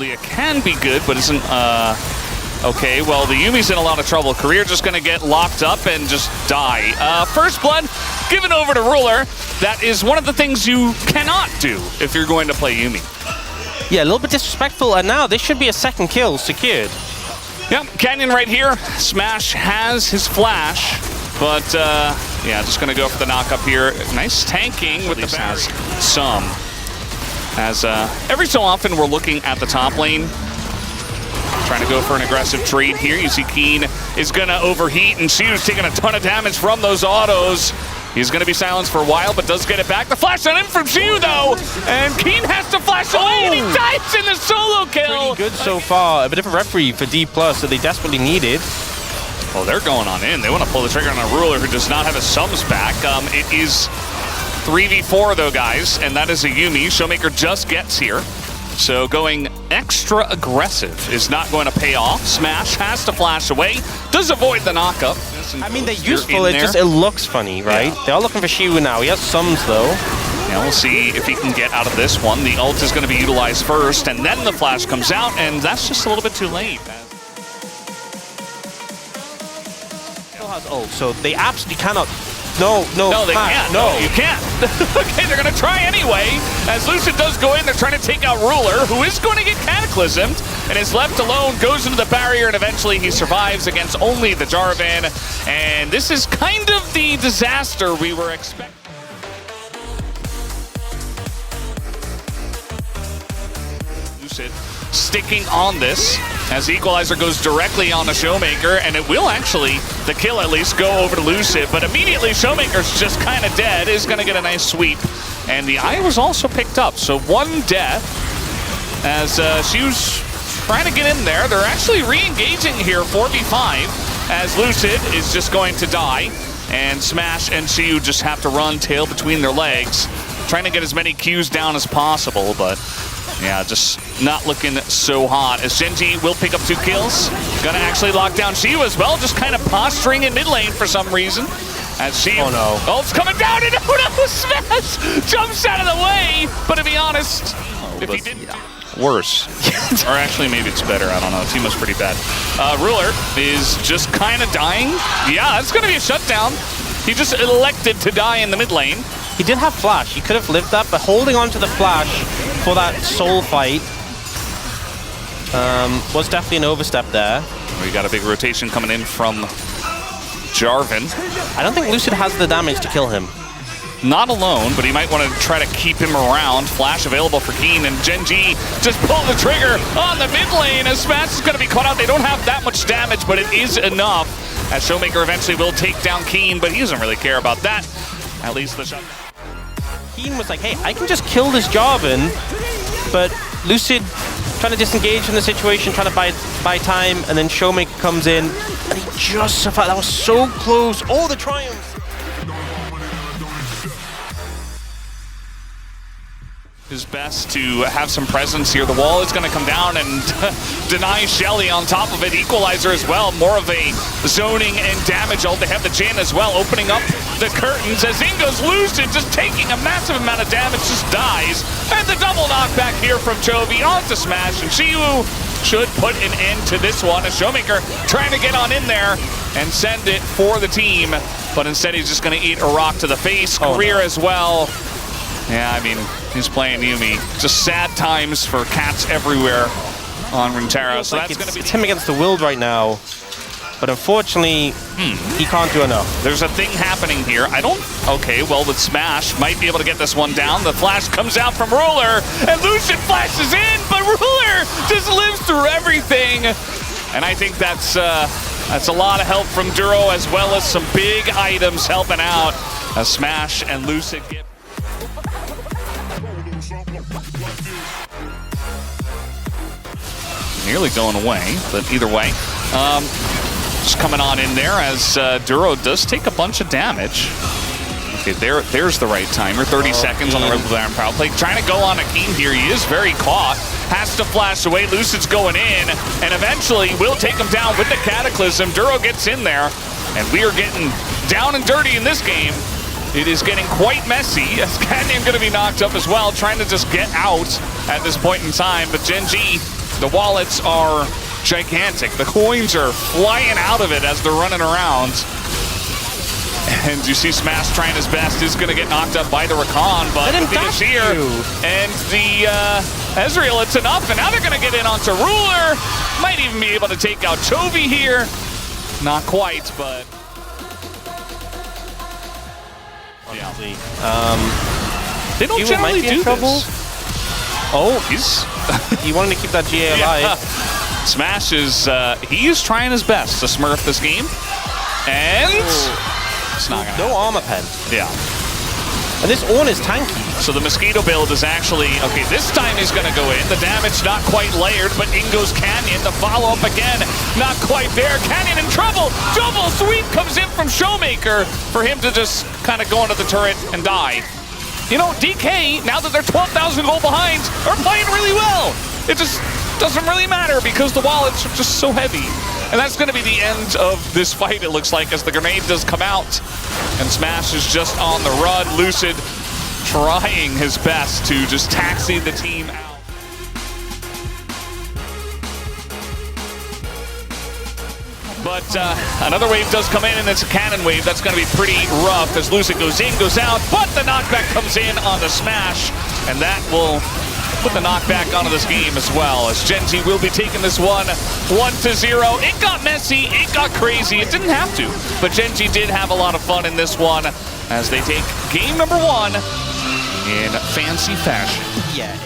Leah can be good, but isn't, okay, well, the Yumi's in a lot of trouble. Career just gonna get locked up and just die. First blood given over to Ruler. That is one of the things you cannot do if you're going to play Yumi. Yeah, a little bit disrespectful, and now this should be a second kill secured. Yep, Canyon right here. Smash has his flash, but yeah, just gonna go for the knock up here. Nice tanking with the has some. As every so often we're looking at the top lane, trying to go for an aggressive trade here. You see Keen is gonna overheat, and Shiu's taking a ton of damage from those autos. He's going to be silenced for a while, but does get it back. The flash on him from Shiu, though! And Keen has to flash away, and he dies in the solo kill! Pretty good so far. A bit of a referee for D+, that they desperately needed. Oh, they're going on in. They want to pull the trigger on a Ruler who does not have his sums back. It is 3v4, though, guys, and that is a Yumi. Showmaker just gets here. So going extra aggressive is not going to pay off. Smash has to flash away. Does avoid the knockup. I mean, they're useful, it looks funny, right? Yeah. They are looking for Shiu now. He has sums, though. Yeah, we'll see if he can get out of this one. The ult is going to be utilized first, and then the flash comes out, and that's just a little bit too late. Still has ult, so they absolutely cannot... No, they can't. No, you can't. Okay, they're going to try anyway. As Lucid does go in, they're trying to take out Ruler, who is going to get cataclysmed, and is left alone, goes into the barrier, and eventually he survives against only the Jarvan. And this is kind of the disaster we were expecting. Lucid sticking on this as the equalizer goes directly on the Showmaker, and it will actually, the kill at least, go over to Lucid, but immediately Showmaker's just kind of dead, is going to get a nice sweep, and the eye was also picked up, so one death as Shiu's trying to get in there. They're actually re-engaging here, 4v5, as Lucid is just going to die, and Smash and Shiu just have to run tail between their legs, trying to get as many Qs down as possible, but yeah, just not looking so hot. As Genji will pick up 2 kills. Gonna actually lock down Shiu as well, just kind of posturing in mid lane for some reason. As Shiu, ult's coming down, and Smash jumps out of the way. But to be honest, if he didn't, worse. Or actually, maybe it's better, I don't know. Team was pretty bad. Ruler is just kind of dying. Yeah, it's gonna be a shutdown. He just elected to die in the mid lane. He did have flash, he could have lived that, but holding on to the flash for that soul fight was definitely an overstep there. We got a big rotation coming in from Jarvan. I don't think Lucid has the damage to kill him. Not alone, but he might want to try to keep him around. Flash available for Keen, and Genji just pulled the trigger on the mid lane as Smash is going to be caught out. They don't have that much damage, but it is enough. As Showmaker eventually will take down Keen, but he doesn't really care about that. At least the shot. Keen was like, hey, I can just kill this Jarvan, but Lucid trying to disengage from the situation, trying to buy time, and then Showmaker comes in, and he just survived. That was so close. Oh, the triumph. His best to have some presence here. The wall is going to come down and deny Shelly on top of it. Equalizer as well. More of a zoning and damage ult. They have the Jin as well, opening up the curtains as Ingo's Lucid just taking a massive amount of damage, just dies. And the double knockback here from Chovy onto Smash, and Shiu should put an end to this one. A Showmaker trying to get on in there and send it for the team, but instead he's just going to eat a rock to the face. Career as well. Yeah, I mean, he's playing Yumi. Just sad times for cats everywhere on Runeterra. So that's going to be... It's him against the world right now. But unfortunately, he can't do enough. There's a thing happening here. Okay, well, with Smash, might be able to get this one down. The flash comes out from Ruler, and Lucian flashes in, but Ruler just lives through everything. And I think that's a lot of help from Duro, as well as some big items helping out. A Smash and Lucid get... Nearly going away, but either way. Just coming on in there as Duro does take a bunch of damage. Okay, there's the right timer. 30 seconds on the Red Bull Iron Power Play. Trying to go on a Keen here. He is very caught. Has to flash away. Lucid's going in, and eventually will take him down with the Cataclysm. Duro gets in there, and we are getting down and dirty in this game. It is getting quite messy, as Canyon going to be knocked up as well, trying to just get out at this point in time. But Genji The wallets are gigantic. The coins are flying out of it as they're running around. And you see Smash trying his best. Is going to get knocked up by the Rakan, but the Azir and the Ezreal, it's enough. And now they're going to get in onto Ruler. Might even be able to take out Chovy here. Not quite, but... Yeah. They don't generally do this. Oh, he wanted to keep that GA alive. Yeah. Smash is, he is trying his best to smurf this game. And... It's not gonna no armor pen. Yeah. And this Ornn is tanky. So the Mosquito build is actually, okay, this time he's gonna go in. The damage not quite layered, but in goes Canyon. The follow-up again, not quite there. Canyon in trouble. Double sweep comes in from Showmaker for him to just kind of go into the turret and die. You know, DK, now that they're 12,000 gold behind, are playing really well. It just doesn't really matter because the wallets are just so heavy. And that's going to be the end of this fight, it looks like, as the grenade does come out. And Smash is just on the run. Lucid trying his best to just taxi the team out. But another wave does come in, and it's a cannon wave. That's going to be pretty rough as Lucid goes in, goes out, but the knockback comes in on the Smash, and that will put the knockback onto this game as well, as Gen G will be taking this one 1-0. It got messy, it got crazy, it didn't have to, but Gen G did have a lot of fun in this one as they take game number 1 in fancy fashion. Yeah.